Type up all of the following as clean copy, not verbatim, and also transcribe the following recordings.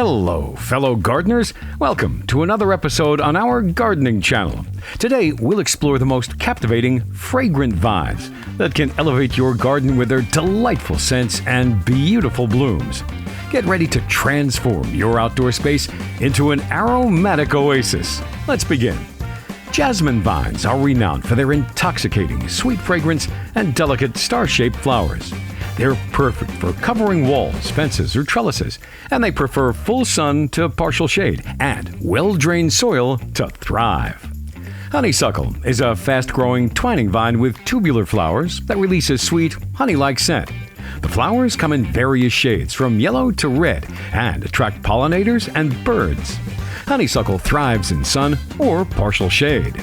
Hello, fellow gardeners. Welcome to another episode on our gardening channel. Today, we'll explore the most captivating, fragrant vines that can elevate your garden with their delightful scents and beautiful blooms. Get ready to transform your outdoor space into an aromatic oasis. Let's begin. Jasmine vines are renowned for their intoxicating, sweet fragrance and delicate star-shaped flowers. They're perfect for covering walls, fences, or trellises, and they prefer full sun to partial shade and well-drained soil to thrive. Honeysuckle is a fast-growing twining vine with tubular flowers that release a sweet, honey-like scent. The flowers come in various shades from yellow to red and attract pollinators and birds. Honeysuckle thrives in sun or partial shade.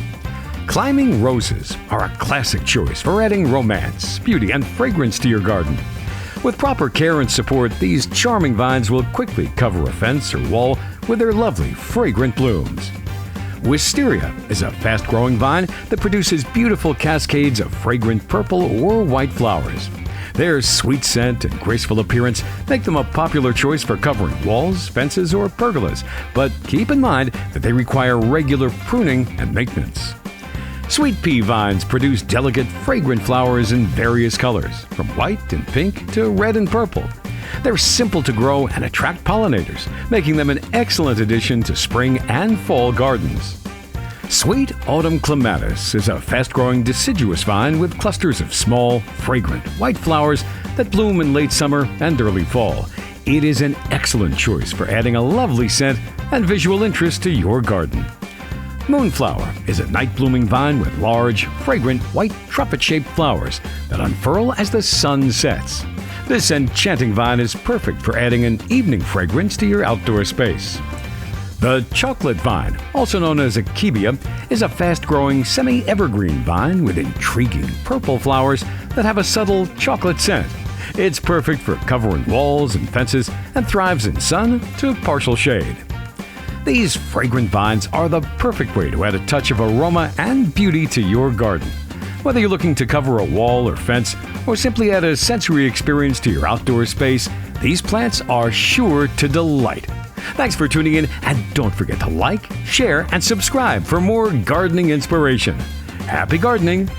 Climbing roses are a classic choice for adding romance, beauty, and fragrance to your garden. With proper care and support, these charming vines will quickly cover a fence or wall with their lovely, fragrant blooms. Wisteria is a fast-growing vine that produces beautiful cascades of fragrant purple or white flowers. Their sweet scent and graceful appearance make them a popular choice for covering walls, fences, or pergolas, but keep in mind that they require regular pruning and maintenance. Sweet pea vines produce delicate, fragrant flowers in various colors, from white and pink to red and purple. They're simple to grow and attract pollinators, making them an excellent addition to spring and fall gardens. Sweet autumn clematis is a fast-growing deciduous vine with clusters of small, fragrant, white flowers that bloom in late summer and early fall. It is an excellent choice for adding a lovely scent and visual interest to your garden. Moonflower is a night-blooming vine with large, fragrant, white trumpet-shaped flowers that unfurl as the sun sets. This enchanting vine is perfect for adding an evening fragrance to your outdoor space. The chocolate vine, also known as akebia, is a fast-growing semi-evergreen vine with intriguing purple flowers that have a subtle chocolate scent. It's perfect for covering walls and fences and thrives in sun to partial shade. These fragrant vines are the perfect way to add a touch of aroma and beauty to your garden. Whether you're looking to cover a wall or fence, or simply add a sensory experience to your outdoor space, these plants are sure to delight. Thanks for tuning in, and don't forget to like, share, and subscribe for more gardening inspiration. Happy gardening!